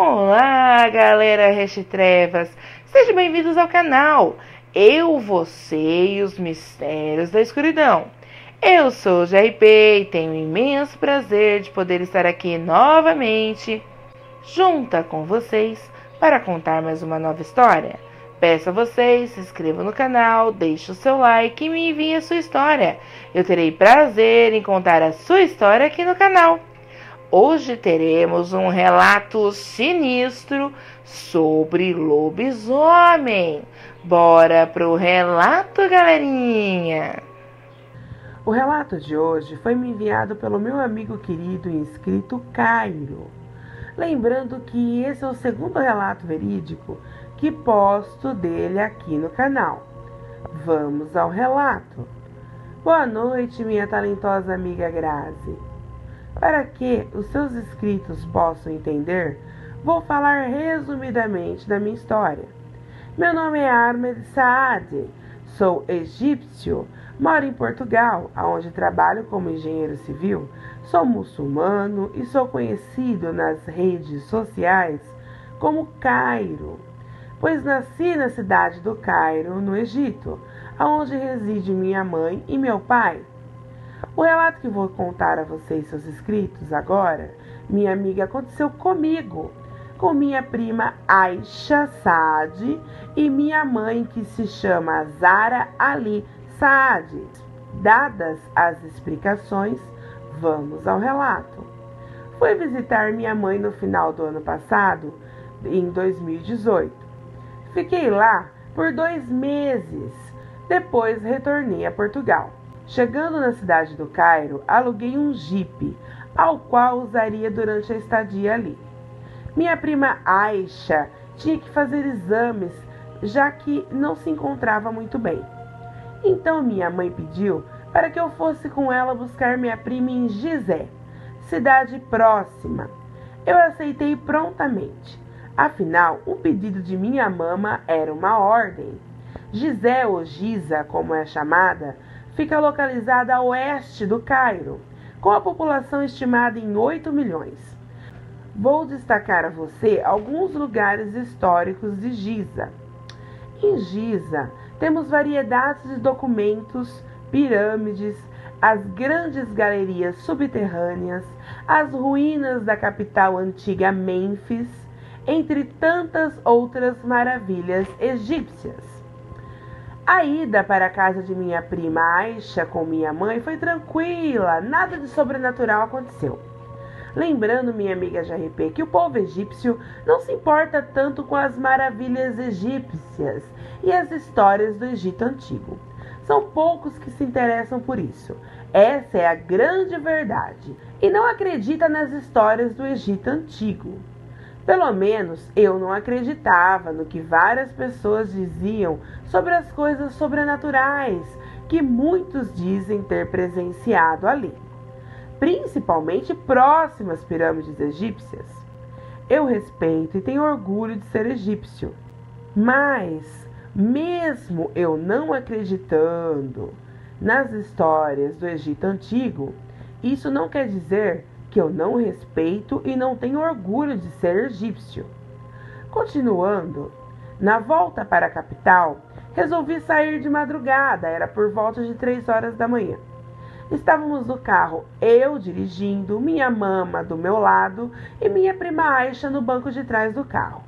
Olá, galera Trevas! Sejam bem-vindos ao canal Eu, Você e os Mistérios da Escuridão. Eu sou o JP e tenho o imenso prazer de poder estar aqui novamente, junta com vocês, para contar mais uma nova história. Peço a vocês, se inscrevam no canal, deixe o seu like e me envie a sua história. Eu terei prazer em contar a sua história aqui no canal. Hoje teremos um relato sinistro sobre lobisomem. Bora pro relato, galerinha! O relato de hoje foi me enviado pelo meu amigo querido e inscrito Cairo. Lembrando que esse é o segundo relato verídico que posto dele aqui no canal. Vamos ao relato. Boa noite, minha talentosa amiga Grazi. Para que os seus inscritos possam entender, vou falar resumidamente da minha história. Meu nome é Ahmed Saad, sou egípcio, moro em Portugal, onde trabalho como engenheiro civil, sou muçulmano e sou conhecido nas redes sociais como Cairo, pois nasci na cidade do Cairo, no Egito, onde reside minha mãe e meu pai. O relato que vou contar a vocês, seus inscritos, agora, minha amiga, aconteceu comigo, com minha prima Aisha Saad e minha mãe, que se chama Zara Ali Saad. Dadas as explicações, vamos ao relato. Fui visitar minha mãe no final do ano passado, em 2018. Fiquei lá por 2 meses, depois retornei a Portugal. Chegando na cidade do Cairo, aluguei um jipe, ao qual usaria durante a estadia ali. Minha prima Aisha tinha que fazer exames, já que não se encontrava muito bem. Então minha mãe pediu para que eu fosse com ela buscar minha prima em Gizé, cidade próxima. Eu aceitei prontamente. Afinal, um pedido de minha mama era uma ordem. Gizé, ou Giza, como é chamada, fica localizada a oeste do Cairo, com a população estimada em 8 milhões. Vou destacar a você alguns lugares históricos de Giza. Em Giza, temos variedades de documentos, pirâmides, as grandes galerias subterrâneas, as ruínas da capital antiga Mênfis, entre tantas outras maravilhas egípcias. A ida para a casa de minha prima Aisha com minha mãe foi tranquila, nada de sobrenatural aconteceu. Lembrando, minha amiga JRP, que o povo egípcio não se importa tanto com as maravilhas egípcias e as histórias do Egito Antigo. São poucos que se interessam por isso. Essa é a grande verdade. E não acredita nas histórias do Egito Antigo. Pelo menos eu não acreditava no que várias pessoas diziam sobre as coisas sobrenaturais que muitos dizem ter presenciado ali, principalmente próximas às pirâmides egípcias. Eu respeito e tenho orgulho de ser egípcio, mas mesmo eu não acreditando nas histórias do Egito Antigo, isso não quer dizer que eu não respeito e não tenho orgulho de ser egípcio. Continuando, na volta para a capital, resolvi sair de madrugada, era por volta de 3 horas da manhã. Estávamos no carro, eu dirigindo, minha mama do meu lado e minha prima Aisha no banco de trás do carro.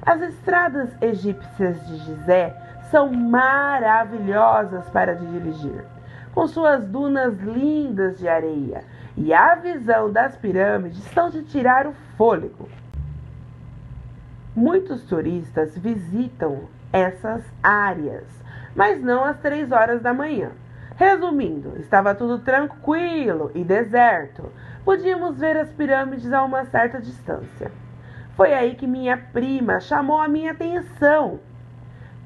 As estradas egípcias de Gizé são maravilhosas para dirigir, com suas dunas lindas de areia, e a visão das pirâmides são de tirar o fôlego. Muitos turistas visitam essas áreas, mas não às 3 horas da manhã. Resumindo, estava tudo tranquilo e deserto. Podíamos ver as pirâmides a uma certa distância. Foi aí que minha prima chamou a minha atenção.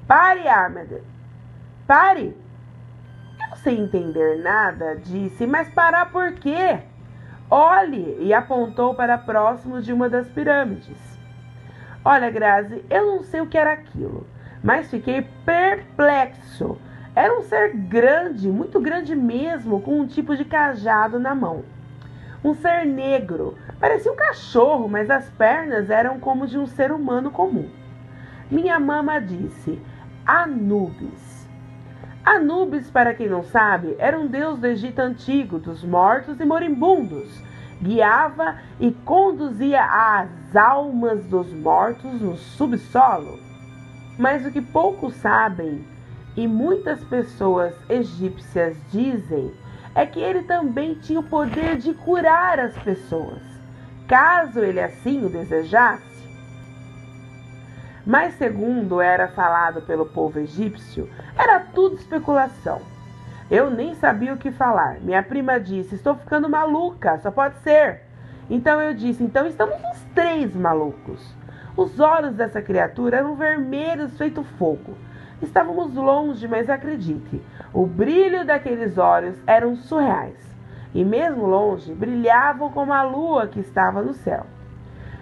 Pare, Ahmed! Pare! Eu, sem entender nada, disse, mas parar por quê? Olhe! E apontou para próximo de uma das pirâmides. Olha, Grazi, eu não sei o que era aquilo, mas fiquei perplexo. Era um ser grande, muito grande mesmo, com um tipo de cajado na mão. Um ser negro, Parecia um cachorro, mas as pernas eram como de um ser humano comum. Minha mama disse: Anubis. Anubis, para quem não sabe, era um deus do Egito antigo, dos mortos e moribundos. Guiava e conduzia as almas dos mortos no subsolo. Mas o que poucos sabem, e muitas pessoas egípcias dizem, é que ele também tinha o poder de curar as pessoas, caso ele assim o desejasse. Mas segundo era falado pelo povo egípcio, era tudo especulação. Eu nem sabia o que falar. Minha prima disse: estou ficando maluca, só pode ser. Então eu disse: então estamos os três malucos. Os olhos dessa criatura eram vermelhos feito fogo. Estávamos longe, mas acredite, o brilho daqueles olhos eram surreais. E mesmo longe, brilhavam como a lua que estava no céu.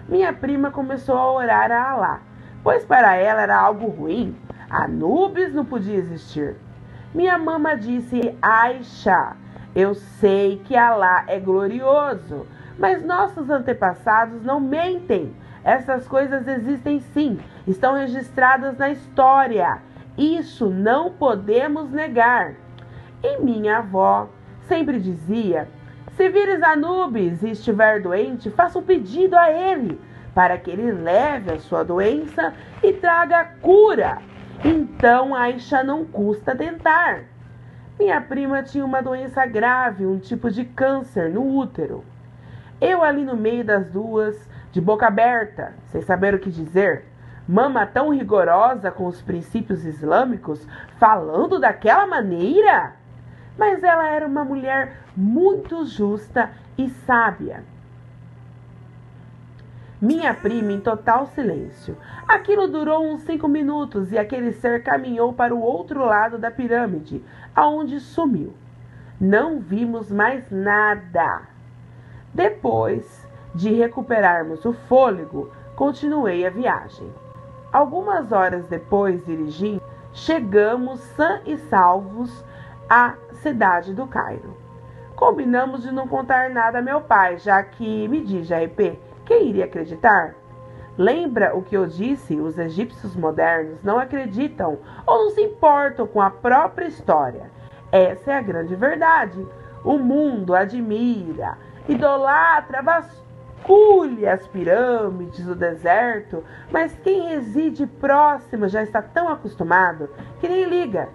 Minha prima começou a orar a Alá, pois para ela era algo ruim. Anubis não podia existir. Minha mama disse: Aisha, eu sei que Alá é glorioso, mas nossos antepassados não mentem. Essas coisas existem sim, estão registradas na história. Isso não podemos negar. E minha avó sempre dizia: se vires Anubis e estiver doente, faça um pedido a ele, para que ele leve a sua doença e traga a cura. Então Aisha não custa tentar. Minha prima tinha uma doença grave, um tipo de câncer no útero. Eu ali no meio das duas, de boca aberta, sem saber o que dizer, mama tão rigorosa com os princípios islâmicos, falando daquela maneira? Mas ela era uma mulher muito justa e sábia. Minha prima em total silêncio. Aquilo durou uns 5 minutos e aquele ser caminhou para o outro lado da pirâmide, aonde sumiu. Não vimos mais nada. Depois de recuperarmos o fôlego, continuei a viagem. Algumas horas depois, dirigindo, chegamos sã e salvos à cidade do Cairo. Combinamos de não contar nada a meu pai, já que, me diz, JP, quem iria acreditar? Lembra o que eu disse? Os egípcios modernos não acreditam ou não se importam com a própria história. Essa é a grande verdade. O mundo admira, idolatra, vasculha as pirâmides, o deserto, mas quem reside próximo já está tão acostumado que nem liga.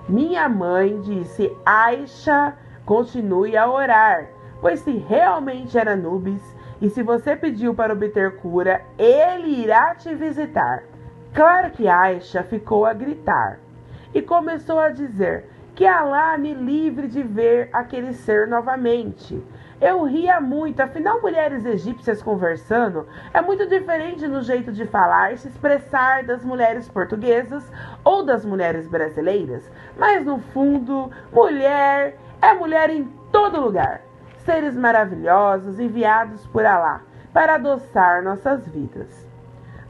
Minha mãe disse: Aisha, continue a orar, pois se realmente era Anubis, e se você pediu para obter cura, ele irá te visitar. Claro que Aisha ficou a gritar e começou a dizer que Alá me livre de ver aquele ser novamente. Eu ria muito, afinal mulheres egípcias conversando é muito diferente no jeito de falar e se expressar das mulheres portuguesas ou das mulheres brasileiras, mas no fundo, mulher é mulher em todo lugar. Seres maravilhosos enviados por Alá para adoçar nossas vidas.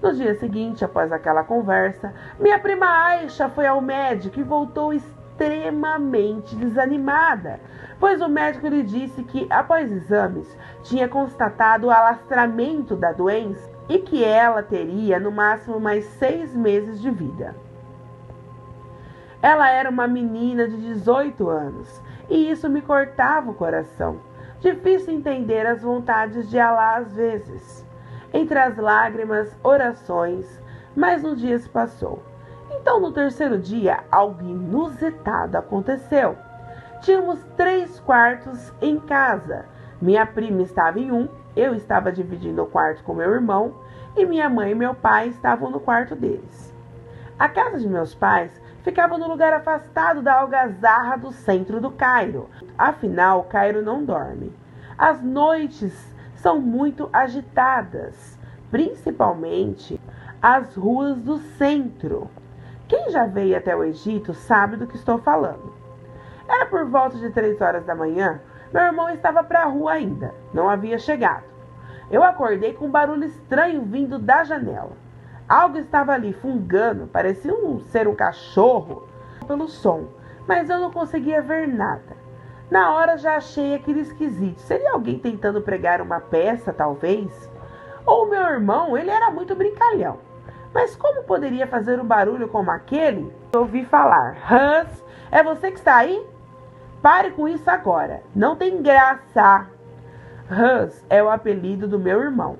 No dia seguinte, após aquela conversa, minha prima Aisha foi ao médico e voltou extremamente desanimada, pois o médico lhe disse que, após exames, tinha constatado o alastramento da doença e que ela teria no máximo mais 6 meses de vida. Ela era uma menina de 18 anos e isso me cortava o coração. Difícil entender as vontades de Alá às vezes. Entre as lágrimas, orações, mas um dia se passou. Então, no terceiro dia, algo inusitado aconteceu. Tínhamos 3 quartos em casa. Minha prima estava em um, eu estava dividindo o quarto com meu irmão e minha mãe e meu pai estavam no quarto deles. A casa de meus pais ficava no lugar afastado da algazarra do centro do Cairo. Afinal, Cairo não dorme. As noites são muito agitadas, principalmente as ruas do centro. Quem já veio até o Egito sabe do que estou falando. Era por volta de 3 horas da manhã, meu irmão estava para a rua ainda, não havia chegado. Eu acordei com um barulho estranho vindo da janela. Algo estava ali fungando, parecia ser um cachorro pelo som, mas eu não conseguia ver nada. Na hora já achei aquilo esquisito. Seria alguém tentando pregar uma peça, talvez? Ou meu irmão, ele era muito brincalhão. Mas como poderia fazer um barulho como aquele? Ouvi falar. Hans, é você que está aí? Pare com isso agora. Não tem graça. Hans é o apelido do meu irmão.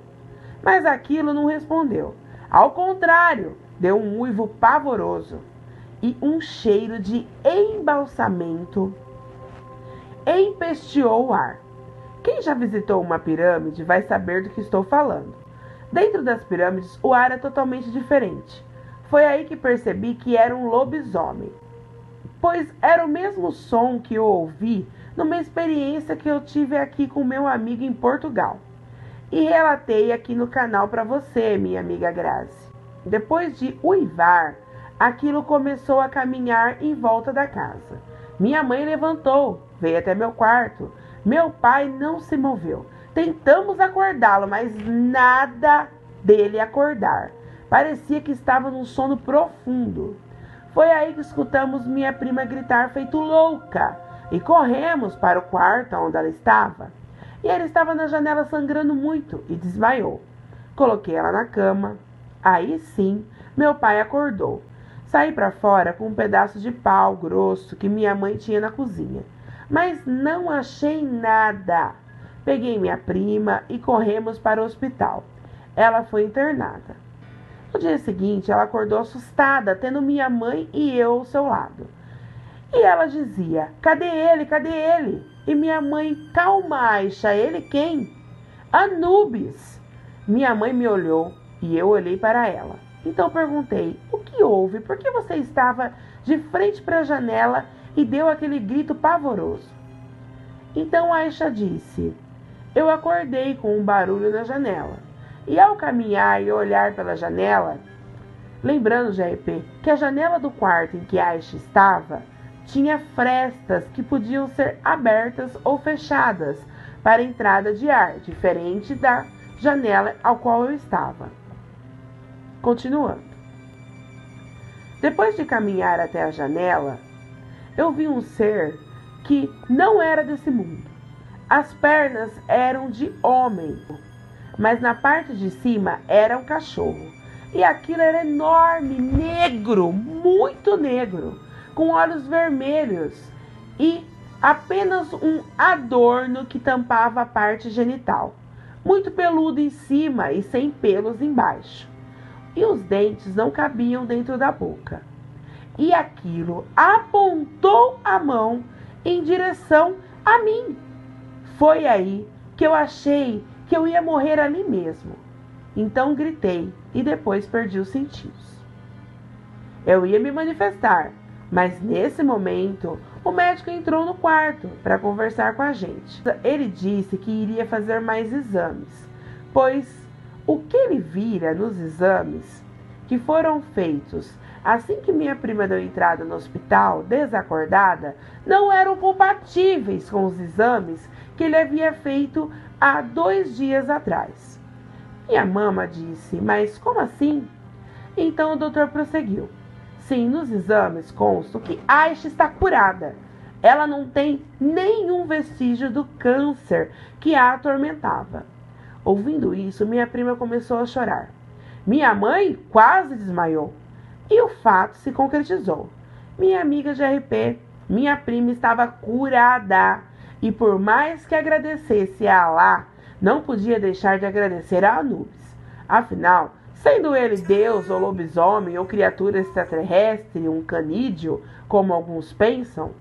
Mas aquilo não respondeu. Ao contrário, deu um uivo pavoroso. E um cheiro de embalsamento empesteou o ar. Quem já visitou uma pirâmide vai saber do que estou falando. Dentro das pirâmides, o ar é totalmente diferente. Foi aí que percebi que era um lobisomem, pois era o mesmo som que eu ouvi numa experiência que eu tive aqui com meu amigo em Portugal. E relatei aqui no canal para você, minha amiga Grazi. Depois de uivar, aquilo começou a caminhar em volta da casa. Minha mãe levantou, veio até meu quarto. Meu pai não se moveu. Tentamos acordá-lo, mas nada dele acordar. Parecia que estava num sono profundo. Foi aí que escutamos minha prima gritar feito louca e corremos para o quarto onde ela estava. E ela estava na janela sangrando muito e desmaiou. Coloquei ela na cama. Aí sim, meu pai acordou. Saí para fora com um pedaço de pau grosso que minha mãe tinha na cozinha. Mas não achei nada. Peguei minha prima e corremos para o hospital. Ela foi internada. No dia seguinte, ela acordou assustada, tendo minha mãe e eu ao seu lado. E ela dizia, cadê ele, cadê ele? E minha mãe, calma, Aisha, ele quem? Anubis. Minha mãe me olhou e eu olhei para ela. Então perguntei, o que houve? Por que você estava de frente para a janela e deu aquele grito pavoroso? Então Aisha disse, eu acordei com um barulho na janela. E ao caminhar e olhar pela janela, lembrando, GRP, que a janela do quarto em que Aisha estava tinha frestas que podiam ser abertas ou fechadas para entrada de ar, diferente da janela ao qual eu estava. Continuando. Depois de caminhar até a janela, eu vi um ser que não era desse mundo. As pernas eram de homem, mas na parte de cima era um cachorro. E aquilo era enorme, negro, muito negro, com olhos vermelhos e apenas um adorno que tampava a parte genital, muito peludo em cima e sem pelos embaixo. E os dentes não cabiam dentro da boca. E aquilo apontou a mão em direção a mim. Foi aí que eu achei que eu ia morrer ali mesmo. Então gritei e depois perdi os sentidos. Eu ia me manifestar, mas nesse momento o médico entrou no quarto para conversar com a gente. Ele disse que iria fazer mais exames, pois o que ele vira nos exames que foram feitos assim que minha prima deu entrada no hospital, desacordada, não eram compatíveis com os exames que ele havia feito há 2 dias atrás. Minha mama disse, mas como assim? Então o doutor prosseguiu. Sim, nos exames consta que Aisha está curada. Ela não tem nenhum vestígio do câncer que a atormentava. Ouvindo isso, minha prima começou a chorar. Minha mãe quase desmaiou. E o fato se concretizou. Minha amiga GRP, minha prima estava curada. E por mais que agradecesse a Alá, não podia deixar de agradecer a Anubis. Afinal, sendo ele Deus ou lobisomem ou criatura extraterrestre, um canídeo, como alguns pensam,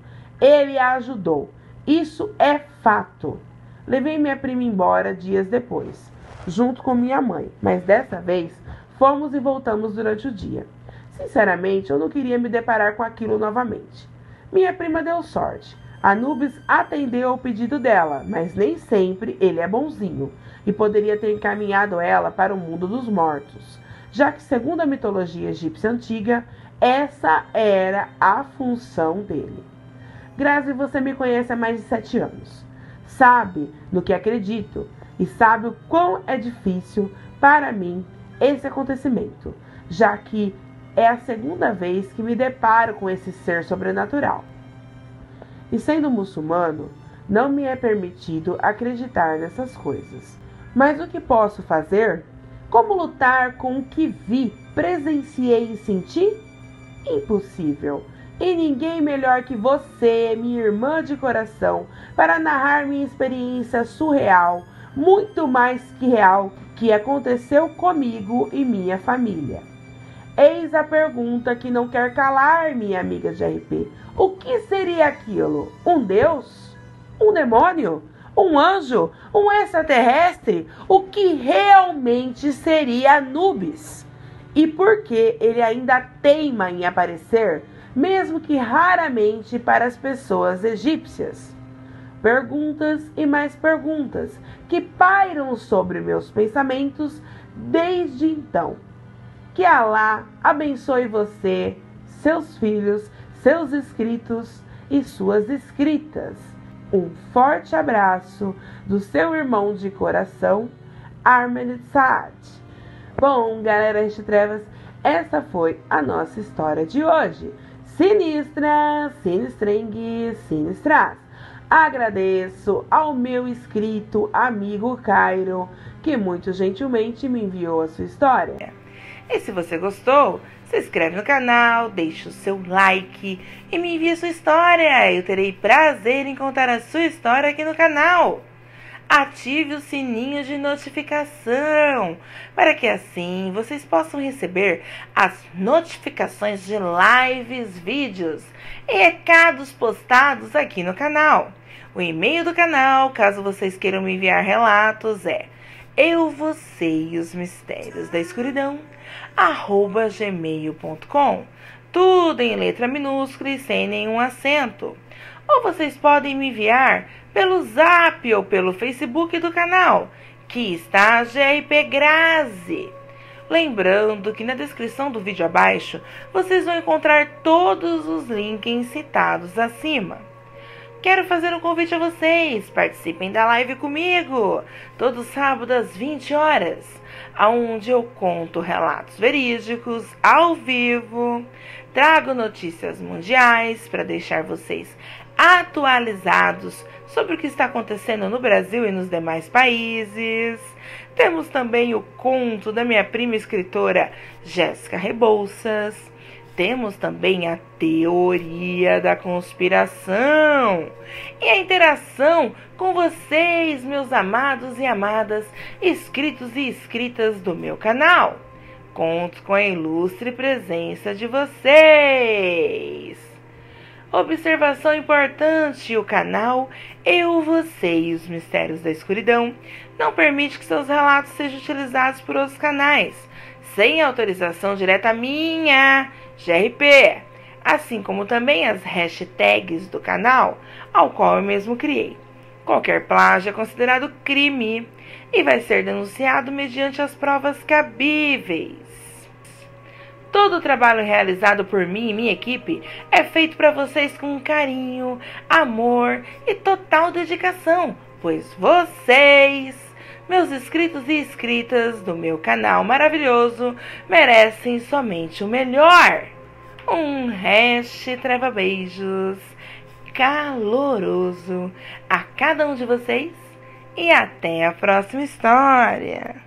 ele a ajudou. Isso é fato. Levei minha prima embora dias depois, junto com minha mãe, mas dessa vez fomos e voltamos durante o dia. Sinceramente, eu não queria me deparar com aquilo novamente. Minha prima deu sorte. Anubis atendeu ao pedido dela, mas nem sempre ele é bonzinho e poderia ter encaminhado ela para o mundo dos mortos, já que, segundo a mitologia egípcia antiga, essa era a função dele. Grazi, você me conhece há mais de 7 anos. Sabe no que acredito e sabe o quão é difícil para mim esse acontecimento, já que é a segunda vez que me deparo com esse ser sobrenatural. e sendo muçulmano, não me é permitido acreditar nessas coisas. Mas o que posso fazer? Como lutar com o que vi, presenciei e senti? Impossível. E ninguém melhor que você, minha irmã de coração, para narrar minha experiência surreal, muito mais que real, que aconteceu comigo e minha família. Eis a pergunta que não quer calar, minha amiga de RP. O que seria aquilo? Um Deus? Um demônio? Um anjo? Um extraterrestre? O que realmente seria Anubis? E por que ele ainda teima em aparecer, mesmo que raramente para as pessoas egípcias? Perguntas e mais perguntas que pairam sobre meus pensamentos desde então. Que Alá abençoe você, seus filhos, seus inscritos e suas inscritas. Um forte abraço do seu irmão de coração, Ahmed Saad. Bom, galera de trevas, essa foi a nossa história de hoje. Sinistra, sinistrengue, sinistras. Agradeço ao meu inscrito amigo Cairo, que muito gentilmente me enviou a sua história. E se você gostou, se inscreve no canal, deixa o seu like e me envia sua história. Eu terei prazer em contar a sua história aqui no canal. Ative o sininho de notificação, para que assim vocês possam receber as notificações de lives, vídeos e recados postados aqui no canal. O e-mail do canal, caso vocês queiram me enviar relatos, é eu, você e os mistérios da escuridão, @gmail.com. Tudo em letra minúscula e sem nenhum acento. Ou vocês podem me enviar pelo Zap ou pelo Facebook do canal, que está GRP Grazi. Lembrando que na descrição do vídeo abaixo, vocês vão encontrar todos os links citados acima. Quero fazer um convite a vocês, participem da live comigo, todo sábado às 20 horas, onde eu conto relatos verídicos, ao vivo, trago notícias mundiais para deixar vocês atualizados sobre o que está acontecendo no Brasil e nos demais países. Temos também o conto da minha prima escritora Jéssica Rebouças. Temos também a teoria da conspiração e a interação com vocês, meus amados e amadas, inscritos e inscritas do meu canal. Conto com a ilustre presença de vocês. Observação importante: o canal Eu, Você e os Mistérios da Escuridão não permite que seus relatos sejam utilizados por outros canais, sem autorização direta minha, GRP, assim como também as hashtags do canal, ao qual eu mesmo criei. Qualquer plágio é considerado crime e vai ser denunciado mediante as provas cabíveis. Todo o trabalho realizado por mim e minha equipe é feito para vocês com carinho, amor e total dedicação, pois vocês, meus inscritos e inscritas do meu canal maravilhoso, merecem somente o melhor. Um treva beijos caloroso a cada um de vocês e até a próxima história.